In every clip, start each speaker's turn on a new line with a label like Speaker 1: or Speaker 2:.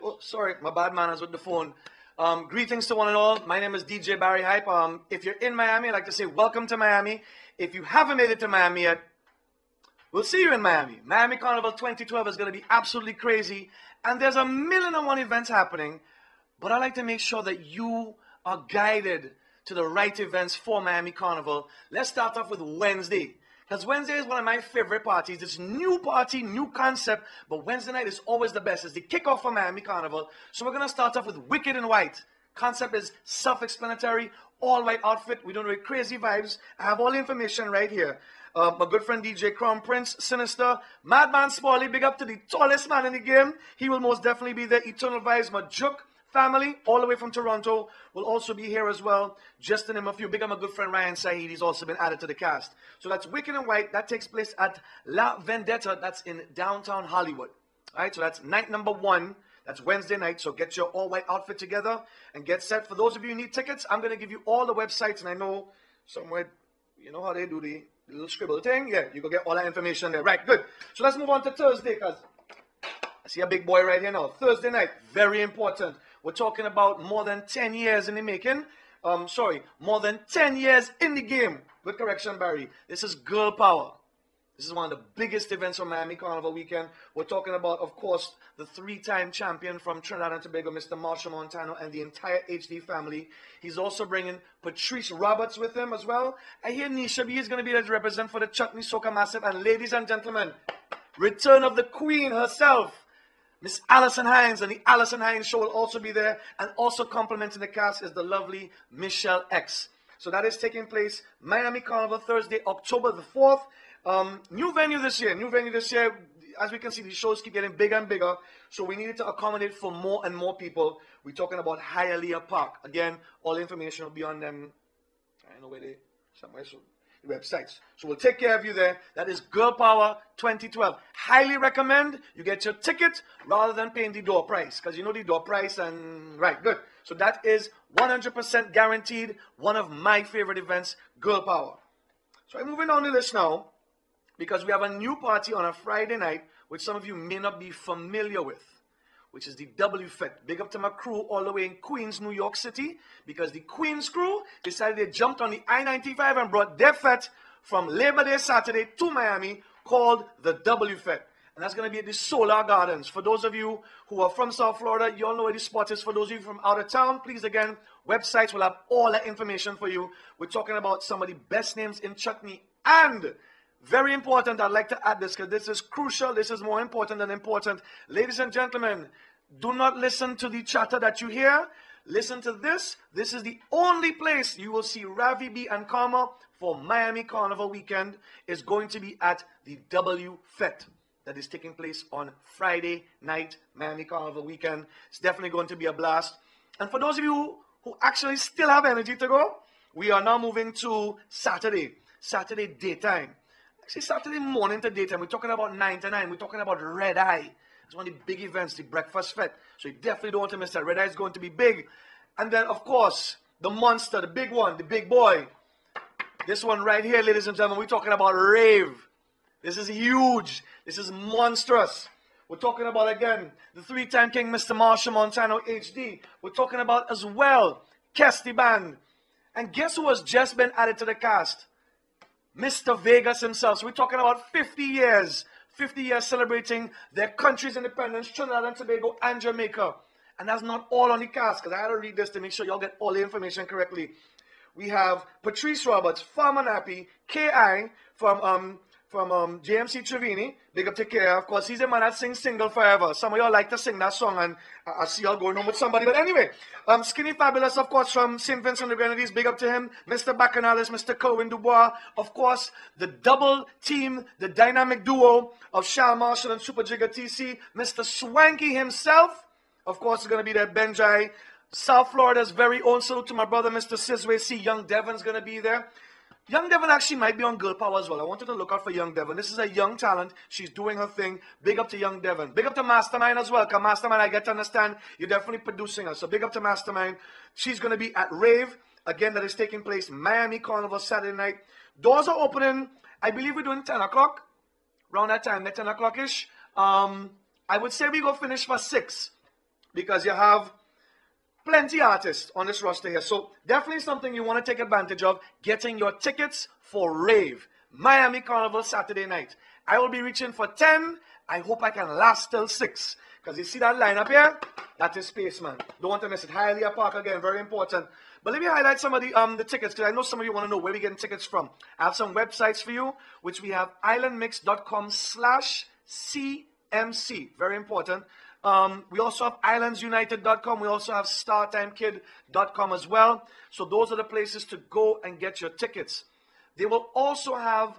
Speaker 1: Oh, sorry, my bad manners with the phone. Greetings to one and all. My name is DJ Barrie Hype. If you're in Miami, I'd like to say welcome to Miami. If you haven't made it to Miami yet, we'll see you in Miami. Miami Carnival 2012 is going to be absolutely crazy. And there's 1,000,001 events happening. But I like to make sure that you are guided to the right events for Miami Carnival. Let's start off with Wednesday. Because Wednesday is one of my favorite parties. It's new party, new concept, but Wednesday night is always the best. It's the kickoff for Miami Carnival. So we're going to start off with Wicked in White. Concept is self-explanatory, all white outfit. We don't know crazy vibes. I have all the information right here. My good friend DJ Crown Prince, Sinister, Madman Smalley, big up to the tallest man in the game. He will most definitely be there. Eternal Vibes, Majuk family, all the way from Toronto, will also be here as well. Just to name a few. Big up my good friend Ryan Saeed. He's also been added to the cast. So that's Wicked in White. That takes place at La Vendetta. That's in downtown Hollywood. All right, so that's night number 1. That's Wednesday night. So get your all-white outfit together and get set. For those of you who need tickets, I'm going to give you all the websites. And I know somewhere, you know how they do the little scribble thing? Yeah, you can get all that information there. Right, good. So let's move on to Thursday, because I see a big boy right here now. Thursday night, very important. We're talking about more than 10 years in the making. More than 10 years in the game. Good correction, Barry. This is Girl Power. This is one of the biggest events on Miami Carnival Weekend. We're talking about, of course, the 3-time champion from Trinidad and Tobago, Mr. Marshall Montano, and the entire HD family. He's also bringing Patrice Roberts with him as well. I hear Nisha B is going to be there to represent for the Chutney Soca Massive. And ladies and gentlemen, return of the Queen herself, Miss Allison Hines, and the Allison Hines Show will also be there. And also complimenting the cast is the lovely Michelle X. So that is taking place Miami Carnival Thursday, October the 4th. New venue this year. As we can see, these shows keep getting bigger and bigger. So we needed to accommodate for more and more people. We're talking about Hialeah Park. Again, all the information will be on them. I don't know where they somewhere. So the websites. So we'll take care of you there. That is Girl Power 2012. Highly recommend you get your ticket rather than paying the door price, because you know the door price. And right, good. So that is 100% guaranteed. One of my favorite events, Girl Power. So I'm moving on to this now, because we have a new party on a Friday night, which some of you may not be familiar with, which is the W Fet. Big up to my crew all the way in Queens, New York City, because the Queens crew decided they jumped on the I-95 and brought their Fet from Labor Day Saturday to Miami, called the W Fet. And that's going to be at the Solar Gardens. For those of you who are from South Florida, you all know where the spot is. For those of you from out of town, please, again, websites will have all that information for you. We're talking about some of the best names in chutney. And very important, I'd like to add this, because this is crucial. This is more important than important. Ladies and gentlemen, do not listen to the chatter that you hear. Listen to this. This is the only place you will see Ravi B and Karma for Miami Carnival Weekend is going to be at the W Fet. That is taking place on Friday night, Miami Carnival Weekend. It's definitely going to be a blast. And for those of you who actually still have energy to go, we are now moving to Saturday daytime. Actually, Saturday morning to daytime. We're talking about 9 to 9. We're talking about Red Eye. It's one of the big events, the Breakfast Fet. So you definitely don't want to miss that. Red Eye is going to be big. And then, of course, the monster, the big one, the big boy. This one right here, ladies and gentlemen, we're talking about Rave. This is huge. This is monstrous. We're talking about, again, the 3-time king, Mr. Marshall Montano HD. We're talking about, as well, Kesty Band. And guess who has just been added to the cast? Mr. Vegas himself. So we're talking about 50 years. 50 years celebrating their country's independence, Trinidad and Tobago and Jamaica. And that's not all on the cast, because I had to read this to make sure y'all get all the information correctly. We have Patrice Roberts, Farmer Nappy, K.I. from JMC Trevini. Big up to K.I. Of course, he's a man that sings Single Forever. Some of y'all like to sing that song, and I see y'all going home with somebody. But anyway, Skinny Fabulous, of course, from St. Vincent and the Grenadines. Big up to him. Mr. Bacchanales, Mr. Kerwin Dubois. Of course, the double team, the dynamic duo of Shal Marshall and Super Jigger TC. Mr. Swanky himself, of course, is going to be there. Benjai. South Florida's very own. Salute to my brother, Mr. Sizway C. Young Devon's going to be there. Young Devon actually might be on Girl Power as well. I wanted to look out for Young Devon. This is a young talent. She's doing her thing. Big up to Young Devon. Big up to Mastermind as well. Because Mastermind, I get to understand, you're definitely producing her. So big up to Mastermind. She's going to be at Rave. Again, that is taking place Miami Carnival Saturday night. Doors are opening. I believe we're doing 10 o'clock. Around that time, 10 o'clock-ish. I would say we go finish for 6. because you have plenty artists on this roster here. So definitely something you want to take advantage of, getting your tickets for Rave. Miami Carnival Saturday night. I will be reaching for 10. I hope I can last till 6. Because you see that lineup here? That is space, man. Don't want to miss it. Hialeah Park again, very important. But let me highlight some of the tickets, because I know some of you want to know where we're getting tickets from. I have some websites for you, which we have islandmix.com/CMC. Very important. We also have islandsunited.com. We also have startimekid.com as well. So those are the places to go and get your tickets. They will also have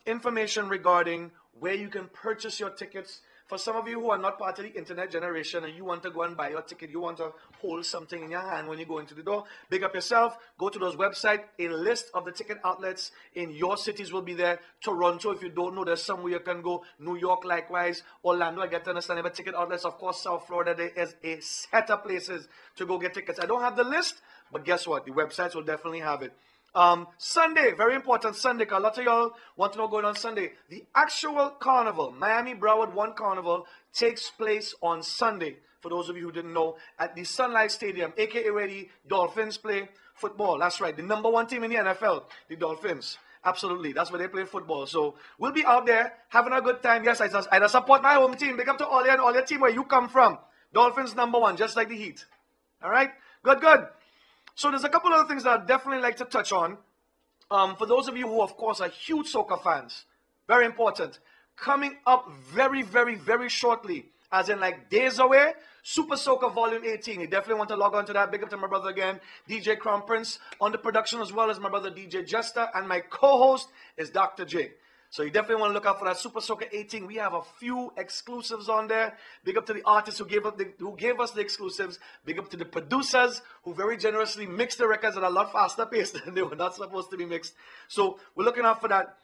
Speaker 1: information regarding where you can purchase your tickets. For some of you who are not part of the internet generation and you want to go and buy your ticket, you want to hold something in your hand when you go into the door, big up yourself, go to those websites. A list of the ticket outlets in your cities will be there. Toronto, if you don't know, there's somewhere you can go. New York, likewise. Orlando, I get to understand about ticket outlets. Of course, South Florida, there is a set of places to go get tickets. I don't have the list, but guess what? The websites will definitely have it. Sunday, very important Sunday, because a lot of y'all want to know going on Sunday. The actual carnival, Miami Broward 1 Carnival, takes place on Sunday. For those of you who didn't know, at the Sunlight Stadium, aka where the Dolphins play football. That's right, the #1 team in the NFL, the Dolphins. Absolutely, that's where they play football. So we'll be out there having a good time. Yes, I support my home team. Big up to all your team where you come from. Dolphins #1, just like the Heat. All right, good, good. So there's a couple other things that I'd definitely like to touch on. For those of you who, of course, are huge soccer fans, very important. Coming up very, very, very shortly, as in like days away, Super Soca Volume 18. You definitely want to log on to that. Big up to my brother again, DJ Crown Prince, on the production, as well as my brother DJ Jester, and my co-host is Dr. J. So you definitely want to look out for that Super Soca 18. We have a few exclusives on there. Big up to the artists who gave us the exclusives. Big up to the producers who very generously mixed the records at a lot faster pace than they were not supposed to be mixed. So we're looking out for that.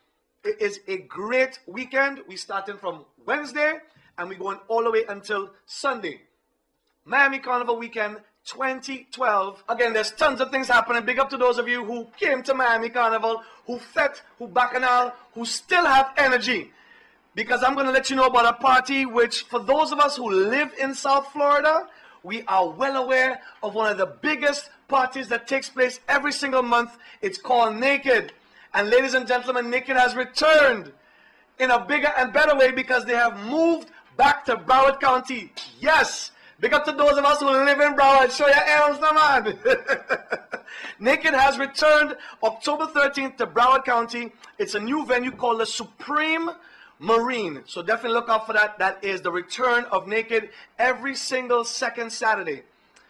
Speaker 1: It is a great weekend. We're starting from Wednesday and we're going all the way until Sunday. Miami Carnival Weekend 2012. Again, there's tons of things happening. Big up to those of you who came to Miami Carnival, who fet, who bacchanal, who still have energy. Because I'm going to let you know about a party which, for those of us who live in South Florida, we are well aware of one of the biggest parties that takes place every single month. It's called Naked. And ladies and gentlemen, Naked has returned in a bigger and better way because they have moved back to Broward County. Yes! Big up to those of us who live in Broward. Show your arms, no man. Naked has returned October 13th to Broward County. It's a new venue called the Supreme Marine. So definitely look out for that. That is the return of Naked every single second Saturday.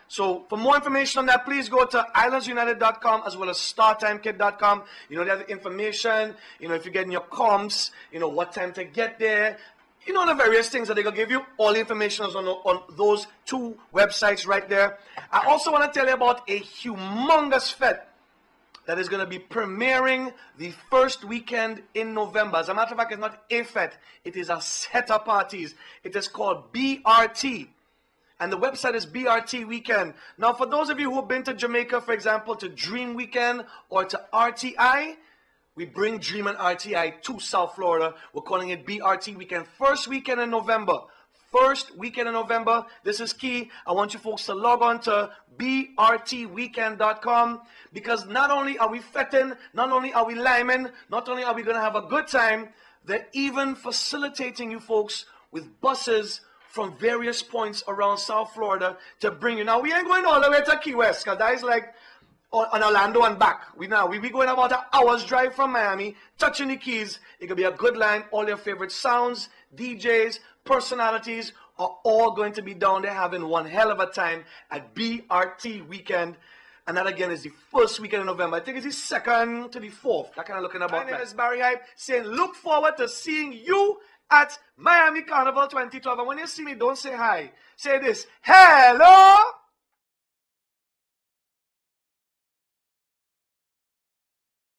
Speaker 1: So for more information on that, please go to islandsunited.com as well as startimekid.com. You know, they have the information. You know, if you're getting your comps, you know, what time to get there. You know, the various things that they're going to give you. All the information is on those two websites right there. I also want to tell you about a humongous fete that is going to be premiering the first weekend in November. As a matter of fact, it's not a fete. It is a set of parties. It is called BRT. And the website is BRT Weekend. Now, for those of you who have been to Jamaica, for example, to Dream Weekend or to RTI, we bring Dream and RTI to South Florida. We're calling it BRT Weekend. First weekend in November. First weekend in November. This is key. I want you folks to log on to brtweekend.com because not only are we fetting, not only are we liming, not only are we going to have a good time, they're even facilitating you folks with buses from various points around South Florida to bring you. Now, we ain't going all the way to Key West because that is like on Orlando and back. We going about an hour's drive from Miami, touching the Keys. It could be a good line. All your favorite sounds, DJs, personalities are all going to be down there having one hell of a time at BRT Weekend. And that again is the first weekend in November. I think it's the 2nd to the 4th. That kind of looking about. My name is Barrie Hype, saying look forward to seeing you at Miami Carnival 2012. And when you see me, don't say hi. Say this: hello.